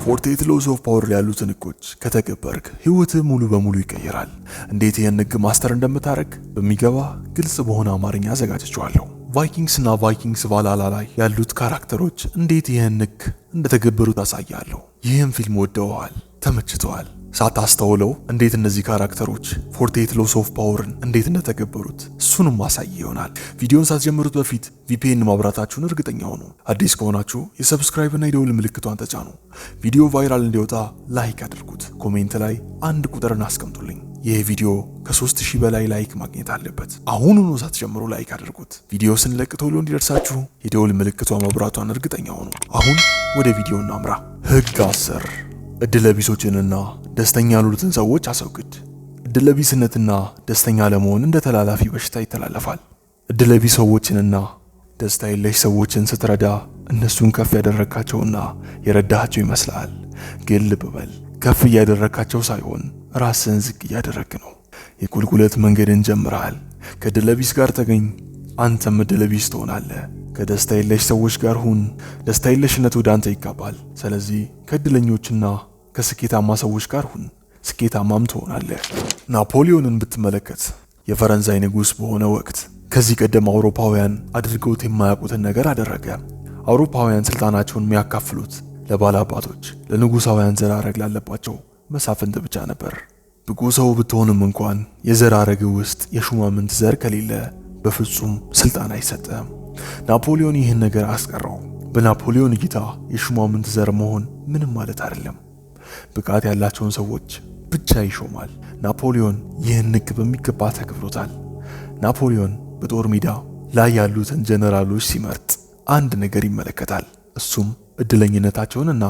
48 ሎስ ኦፍ ፓወር ያሉትን ህጎች ከተገበርክ ህይወትህ ሙሉ በሙሉ ይቀየራል። እንዴት ይህን ህግ ማስተር እንደምታረግ በሚገባ ግልጽ በሆነ አማርኛ አዘጋጅቼዋለሁ። ቫይኪንግስ እና ቫይኪንግስ ቫልሃላ ላይ ያሉት ካራክተሮች እንዴት ይህን ህግ እንደተገበሩ ታሳያለሁ። ይህን ፊልም ወደዋል፣ ተመችተዋል። ሳታስተውለው እንዴት እነዚህ ካራክተሮች 48 ሎስ ኦፍ ፓወርን እንዴት እንደተገበሩት እሱንም ማሳይ ይሆናል። ቪዲዮን ሳትጀምሩት በፊት ቪፒኤን ማብራታችሁን እርግጠኛ ሁኑ። አዲስ ከሆናችሁ የሰብስክራይብ እና የደውል ምልክቷን ተጫኑ። ቪዲዮ ቫይራል እንዲወጣ ላይክ አድርጉት። ኮሜንት ላይ አንድ ቁጥርን አስቀምጡልኝ። ይህ ቪዲዮ ከ3000 በላይ ላይክ ማግኘት አለበት። አሁኑኑ ሳትጀምሩ ላይክ አድርጉት። ቪዲዮ ስንለቅ ቶሎ እንዲደርሳችሁ የደውል ምልክቷ መብራቷን እርግጠኛ ሁኑ። አሁን ወደ ቪዲዮ እናምራ። ህግ 10 እድለቢሶችንና ደስተኛ ያሉትን ሰዎች አስወግድ። እድለቢስነትና ደስተኛ ለመሆን እንደ ተላላፊ በሽታ ይተላለፋል። እድለቢስ ሰዎችንና ደስታ የለሽ ሰዎችን ስትረዳ እነሱን ከፍ ያደረካቸውና የረዳሃቸው ይመስላል። ግን ልብ በል፣ ከፍ እያደረካቸው ሳይሆን ራስን ዝቅ እያደረክ ነው። የቁልቁለት መንገድን ጀምረሃል። ከእድለቢስ ጋር ተገኝ፣ አንተም እድለቢስ ትሆናለህ። ከደስታ የለሽ ሰዎች ጋር ሁን፣ ደስታ የለሽነት ወደ አንተ ይጋባል። ስለዚህ ከእድለኞችና ከስኬታማ ሰዎች ጋር ሁን፣ ስኬታማም ትሆናለህ። ናፖሊዮንን ብትመለከት የፈረንሳይ ንጉሥ በሆነ ወቅት ከዚህ ቀደም አውሮፓውያን አድርገውት የማያውቁትን ነገር አደረገ። አውሮፓውያን ስልጣናቸውን የሚያካፍሉት ለባላባቶች፣ ለንጉሳውያን ዘር ሐረግ ላለባቸው መሳፍንት ብቻ ነበር። ብቁ ሰው ብትሆንም እንኳን የዘር ሐረግ ውስጥ የሹማምንት ዘር ከሌለ በፍጹም ስልጣን አይሰጥም። ናፖሊዮን ይህን ነገር አስቀረው። በናፖሊዮን እይታ የሹማምንት ዘር መሆን ምንም ማለት አይደለም። ብቃት ያላቸውን ሰዎች ብቻ ይሾማል። ናፖሊዮን ይህን ህግ በሚገባ ተገብሮታል። ናፖሊዮን በጦር ሜዳ ላይ ያሉትን ጀነራሎች ሲመርጥ አንድ ነገር ይመለከታል። እሱም እድለኝነታቸውንና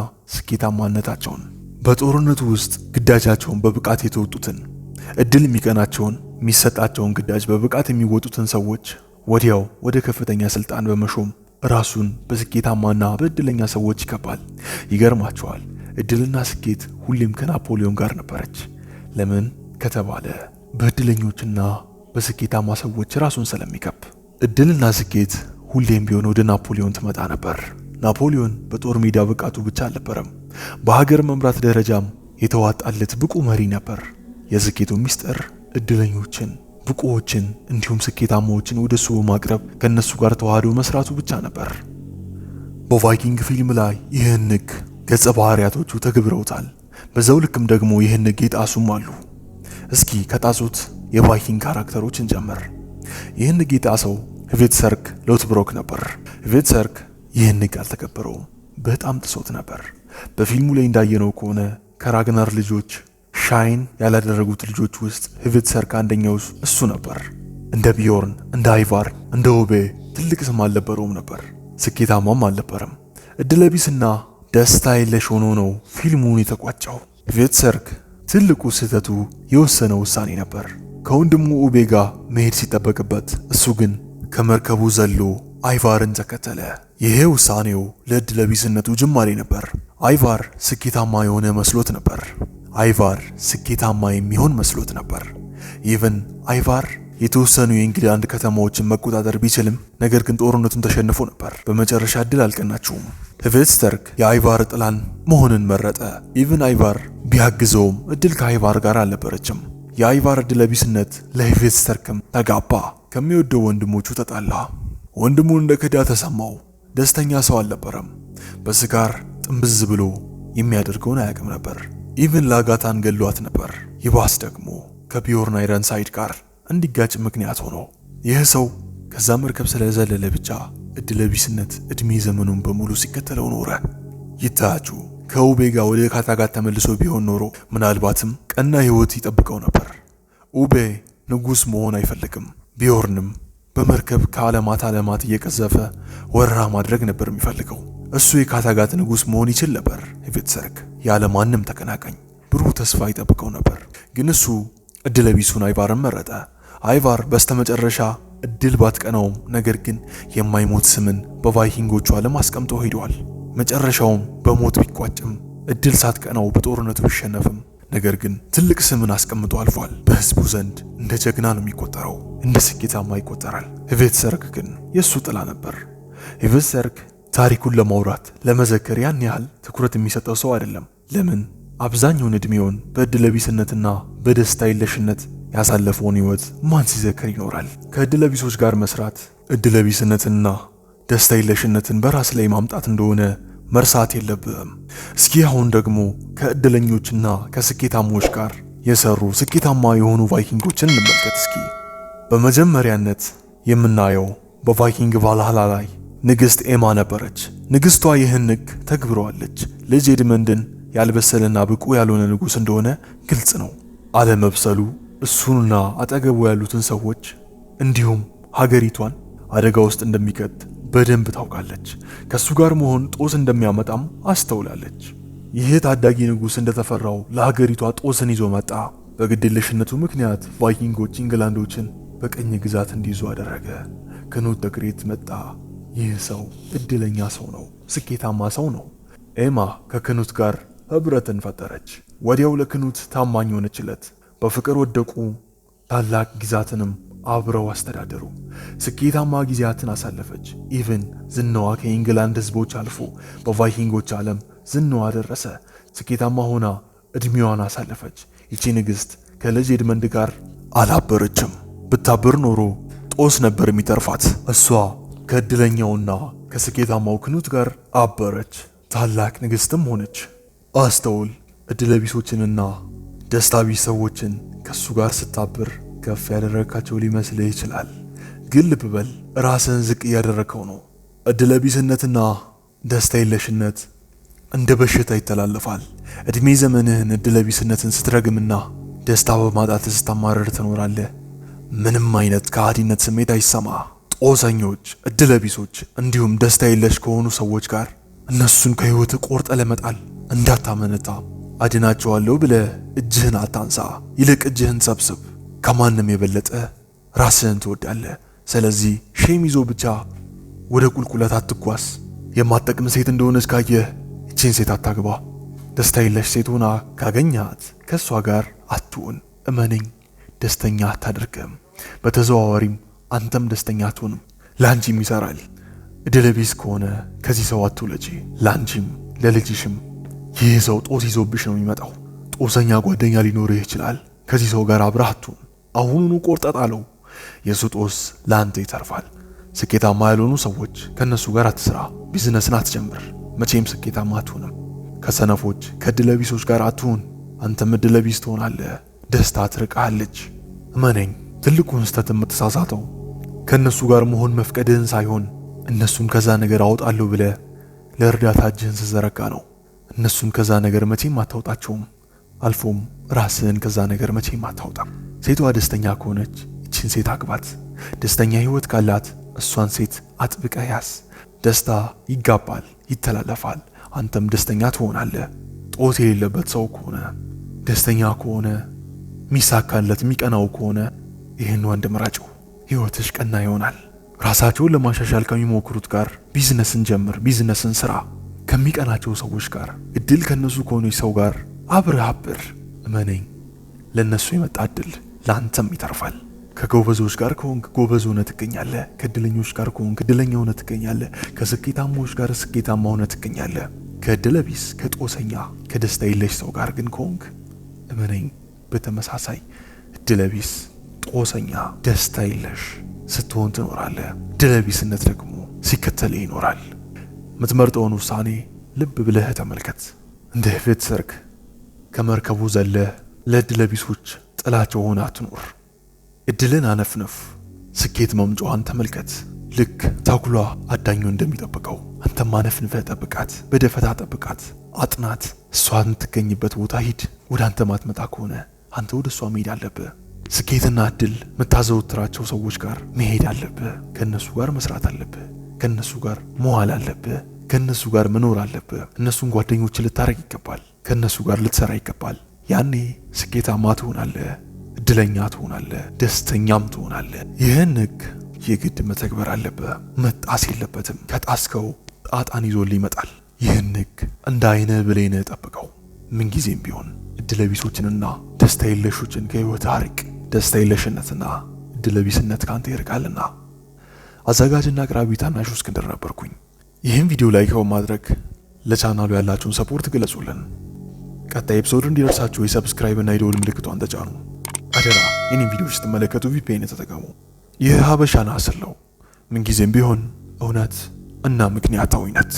ስኬታማነታቸውን። በጦርነቱ ውስጥ ግዳጃቸውን በብቃት የተወጡትን፣ እድል የሚቀናቸውን፣ የሚሰጣቸውን ግዳጅ በብቃት የሚወጡትን ሰዎች ወዲያው ወደ ከፍተኛ ስልጣን በመሾም ራሱን በስኬታማና በእድለኛ ሰዎች ይከባል። ይገርማቸዋል። እድልና ስኬት ሁሌም ከናፖሊዮን ጋር ነበረች። ለምን ከተባለ በእድለኞችና በስኬታማ ሰዎች ራሱን ስለሚከብ። እድልና ስኬት ሁሌም ቢሆን ወደ ናፖሊዮን ትመጣ ነበር። ናፖሊዮን በጦር ሜዳ ብቃቱ ብቻ አልነበረም፣ በሀገር መምራት ደረጃም የተዋጣለት ብቁ መሪ ነበር። የስኬቱ ሚስጥር እድለኞችን፣ ብቁዎችን እንዲሁም ስኬታማዎችን ወደሱ በማቅረብ ከነሱ ጋር ተዋህዶ መስራቱ ብቻ ነበር። በቫይኪንግ ፊልም ላይ ይህን ህግ ገጸ ባህሪያቶቹ ተግብረውታል። በዛው ልክም ደግሞ ይህን ህግ የጣሱም አሉ። እስኪ ከጣሱት የቫይኪንግ ካራክተሮች እንጀምር። ይህን ህግ የጣሰው ሄቬትሰርክ ሎትብሮክ ነበር። ሄቬትሰርክ ይህን ህግ አልተከበረውም፣ በጣም ጥሶት ነበር። በፊልሙ ላይ እንዳየነው ከሆነ ከራግናር ልጆች ሻይን ያላደረጉት ልጆች ውስጥ ሄቬትሰርክ አንደኛው እሱ ነበር። እንደ ቢዮርን፣ እንደ አይቫር፣ እንደ ኦቤ ትልቅ ስም አልነበረውም ነበር። ስኬታማም አልነበረም። እድለቢስና ደስታ የለሽ ሆኖ ነው ፊልሙን የተቋጨው። ሄቬትሰርክ ትልቁ ስህተቱ የወሰነ ውሳኔ ነበር። ከወንድሙ ኦቤ ጋር መሄድ ሲጠበቅበት እሱ ግን ከመርከቡ ዘሎ አይቫርን ተከተለ። ይሄ ውሳኔው ለእድለቢስነቱ ጅማሬ ነበር። አይቫር ስኬታማ የሆነ መስሎት ነበር። አይቫር ስኬታማ የሚሆን መስሎት ነበር። ኢቭን አይቫር የተወሰኑ የእንግላንድ ከተማዎችን መቆጣጠር ቢችልም ነገር ግን ጦርነቱን ተሸንፎ ነበር። በመጨረሻ እድል አልቀናቸውም። ሄቬትሰርክ የአይቫር ጥላን መሆንን መረጠ። ኢቭን አይቫር ቢያግዘውም እድል ከአይቫር ጋር አልነበረችም። የአይቫር እድለቢስነት ለሄቬትሰርክም ተጋባ። ከሚወደው ወንድሞቹ ተጣላ። ወንድሙን እንደ ክዳ ተሰማው። ደስተኛ ሰው አልነበረም። በስካር ጥምብዝ ብሎ የሚያደርገውን አያውቅም ነበር። ኢቭን ላጋታን ገሏት ነበር። ይባስ ደግሞ ከቢዮርን አይረንሳይድ ጋር እንዲጋጭ ምክንያት ሆኖ ይህ ሰው ከዛ መርከብ ስለዘለለ ብቻ እድለቢስነት እድሜ ዘመኑን በሙሉ ሲከተለው ኖረ። ይታያችሁ ከኡቤ ጋር ወደ ካታጋት ተመልሶ ቢሆን ኖሮ ምናልባትም ቀና ህይወት ይጠብቀው ነበር። ኡቤ ንጉስ መሆን አይፈልግም። ቢዮርንም በመርከብ ከዓለማት ዓለማት እየቀዘፈ ወረራ ማድረግ ነበር የሚፈልገው። እሱ የካታጋት ንጉስ መሆን ይችል ነበር። ሄቬትሰርክ ያለ ማንም ተቀናቃኝ ብሩህ ተስፋ ይጠብቀው ነበር። ግን እሱ እድለቢሱን አይቫርን መረጠ። አይቫር በስተመጨረሻ እድል ባትቀናውም ነገር ግን የማይሞት ስምን በቫይኪንጎቹ ዓለም አስቀምጦ ሄዷል። መጨረሻውም በሞት ቢቋጭም እድል ሳትቀናው በጦርነቱ ቢሸነፍም ነገር ግን ትልቅ ስምን አስቀምጦ አልፏል። በህዝቡ ዘንድ እንደ ጀግና ነው የሚቆጠረው፣ እንደ ስኬታማ ይቆጠራል። ሄቬትሰርክ ግን የሱ ጥላ ነበር። ሄቬትሰርክ ታሪኩን ለማውራት ለመዘከር ያን ያህል ትኩረት የሚሰጠው ሰው አይደለም። ለምን? አብዛኛውን እድሜውን በእድለቢስነትና በደስታ የለሽነት ያሳለፈውን ህይወት ማን ሲዘክር ይኖራል? ከእድለቢሶች ጋር መስራት እድለቢስነትንና ደስታ የለሽነትን በራስ ላይ ማምጣት እንደሆነ መርሳት የለብህም። እስኪ አሁን ደግሞ ከእድለኞችና ከስኬታሞች ጋር የሰሩ ስኬታማ የሆኑ ቫይኪንጎችን እንመልከት እስኪ። በመጀመሪያነት የምናየው በቫይኪንግ ቫልሃላ ላይ ንግሥት ኤማ ነበረች። ንግሥቷ ይህን ሕግ ተግብረዋለች። ልጅ ኤድመንድን ያልበሰለና ብቁ ያልሆነ ንጉሥ እንደሆነ ግልጽ ነው። አለመብሰሉ እሱንና አጠገቡ ያሉትን ሰዎች እንዲሁም ሀገሪቷን አደጋ ውስጥ እንደሚከት በደንብ ታውቃለች። ከሱ ጋር መሆን ጦስ እንደሚያመጣም አስተውላለች። ይህ ታዳጊ ንጉሥ እንደተፈራው ለሀገሪቷ ጦስን ይዞ መጣ። በግድየለሽነቱ ምክንያት ቫይኪንጎች ኢንግላንዶችን በቀኝ ግዛት እንዲይዙ አደረገ። ክኑት ተግሬት መጣ። ይህ ሰው እድለኛ ሰው ነው፣ ስኬታማ ሰው ነው። ኤማ ከክኑት ጋር ህብረትን ፈጠረች። ወዲያው ለክኑት ታማኝ ሆነችለት። በፍቅር ወደቁ። ታላቅ ግዛትንም አብረው አስተዳደሩ። ስኬታማ ጊዜያትን አሳለፈች። ኢቭን ዝናዋ ከኢንግላንድ ህዝቦች አልፎ በቫይኪንጎች ዓለም ዝናዋ ደረሰ። ስኬታማ ሆና እድሜዋን አሳለፈች። ይቺ ንግሥት ከልጅ ኤድመንድ ጋር አላበረችም። ብታብር ኖሮ ጦስ ነበር የሚተርፋት። እሷ ከእድለኛውና ከስኬታማው ክኑት ጋር አበረች። ታላቅ ንግሥትም ሆነች። አስተውል፣ እድለቢሶችንና ደስታቢስ ሰዎችን ከሱ ጋር ስታብር ከፍ ያደረካቸው ሊመስልህ ይችላል። ግን ልብ በል፣ ራስህን ዝቅ እያደረከው ነው። እድለቢስነትና ደስታ የለሽነት እንደ በሽታ ይተላለፋል። እድሜ ዘመንህን እድለቢስነትን ስትረግምና ደስታ በማጣት ስታማረር ትኖራለህ። ምንም አይነት ከሃዲነት ስሜት አይሰማ። ጦሰኞች፣ እድለቢሶች እንዲሁም ደስታ የለሽ ከሆኑ ሰዎች ጋር እነሱን ከህይወት ቆርጠ ለመጣል እንዳታመነታ። አድናቸዋለሁ ብለህ እጅህን አታንሳ። ይልቅ እጅህን ሰብስብ። ከማንም የበለጠ ራስህን ትወዳለህ። ስለዚህ ሼም ይዞ ብቻ ወደ ቁልቁለት አትጓዝ። የማትጠቅም ሴት እንደሆነች ካየህ ይቺን ሴት አታግባ። ደስታ የለሽ ሴት ሆና ካገኛት ከእሷ ጋር አትሁን። እመነኝ፣ ደስተኛ አታደርግም። በተዘዋዋሪም አንተም ደስተኛ አትሆንም። ለአንቺም ይሰራል። እድለቢስ ከሆነ ከዚህ ሰው አትውለጂ። ለአንቺም ለልጅሽም ይህ ሰው ጦስ ይዞብሽ ነው የሚመጣው። ጦሰኛ ጓደኛ ሊኖርህ ይችላል። ከዚህ ሰው ጋር አብረህ አትሁን። አሁኑኑ ቆርጠህ ጣለው። የሱ ጦስ ለአንተ ይተርፋል። ስኬታማ ያልሆኑ ሰዎች ከነሱ ጋር አትስራ። ቢዝነስን አትጀምር። መቼም ስኬታማ አትሆንም። ከሰነፎች ከእድለቢሶች ጋር አትሁን። አንተም እድለቢስ ትሆናለህ። ደስታ ትርቃለች። እመነኝ፣ ትልቁን ስህተት የምትሳሳተው ከነሱ ጋር መሆን መፍቀድህን ሳይሆን እነሱን ከዛ ነገር አውጣለሁ ብለህ ለእርዳታ እጅህን ስትዘረጋ ነው። እነሱን ከዛ ነገር መቼም አታውጣቸውም። አልፎም ራስህን ከዛ ነገር መቼም አታውጣም። ሴቷ ደስተኛ ከሆነች ይችን ሴት አግባት። ደስተኛ ህይወት ካላት እሷን ሴት አጥብቀህ ያዝ። ደስታ ይጋባል፣ ይተላለፋል። አንተም ደስተኛ ትሆናለህ። ጦስ የሌለበት ሰው ከሆነ ደስተኛ ከሆነ ሚሳካለት የሚቀናው ከሆነ ይህን ወንድ ምራጭው። ህይወትሽ ቀና ይሆናል። ራሳቸውን ለማሻሻል ከሚሞክሩት ጋር ቢዝነስን ጀምር። ቢዝነስን ስራ። ከሚቀናቸው ሰዎች ጋር እድል ከነሱ ከሆነች ሰው ጋር አብረህ አብር። እመነኝ፣ ለነሱ የመጣ እድል ለአንተም ይተርፋል። ከጎበዞች ጋር ከሆንክ ጎበዝ ሆነህ ትገኛለህ። ከእድለኞች ጋር ከሆንክ እድለኛ ሆነህ ትገኛለህ። ከስኬታሞች ጋር ስኬታማ ሆነህ ትገኛለህ። ከእድለቢስ ከጦሰኛ ከደስታ የለሽ ሰው ጋር ግን ከሆንክ እመነኝ፣ በተመሳሳይ እድለቢስ፣ ጦሰኛ፣ ደስታ የለሽ ስትሆን ትኖራለህ። እድለቢስነት ደግሞ ሲከተልህ ይኖራል። የምትመርጠውን ውሳኔ ልብ ብለህ ተመልከት። እንደ ህይወት ሰርክ ከመርከቡ ዘለህ ለእድለቢሶች ጥላቸው ሆነ አትኖር። እድልን አነፍነፍ። ስኬት መምጫዋን ተመልከት። ልክ ተኩላ አዳኙ እንደሚጠብቀው አንተም አነፍንፈህ ጠብቃት። በደፈታ ጠብቃት፣ አጥናት። እሷ የምትገኝበት ቦታ ሂድ። ወደ አንተ ማትመጣ ከሆነ አንተ ወደ እሷ መሄድ አለብህ። ስኬትና እድል የምታዘወትራቸው ሰዎች ጋር መሄድ አለብህ። ከእነሱ ጋር መስራት አለብህ። ከእነሱ ጋር መዋል አለብህ። ከእነሱ ጋር መኖር አለብህ። እነሱን ጓደኞች ልታረግ ይገባል። ከእነሱ ጋር ልትሰራ ይገባል። ያኔ ስኬታማ ትሆናለህ፣ እድለኛ ትሆናለህ፣ ደስተኛም ትሆናለህ። ይህን ህግ የግድ መተግበር አለብህ። መጣስ የለበትም። ከጣስከው ጣጣን ይዞልህ ይመጣል። ይህን ህግ እንደ አይንህ ብሌንህ ጠብቀው። ምንጊዜም ቢሆን እድለቢሶችንና ደስታ የለሾችን ከህይወትህ አርቅ። ደስታ የለሽነትና እድለቢስነት ካንተ ይርቃልና። አዘጋጅና አቅራቢ ታናሹ እስክንድር ነበርኩኝ። ይህን ቪዲዮ ላይክ በማድረግ ለቻናሉ ያላችሁን ሰፖርት ግለጹልን። ቀጣይ ኤፒሶድ እንዲደርሳችሁ የሰብስክራይብ እና የደወል ምልክቷን ተጫኑ። አደራ የኔን ቪዲዮ ስትመለከቱ VPN ተጠቀሙ። ይህ ሀበሻ ናስር ነው። ምንጊዜም ቢሆን እውነት እና ምክንያታዊነት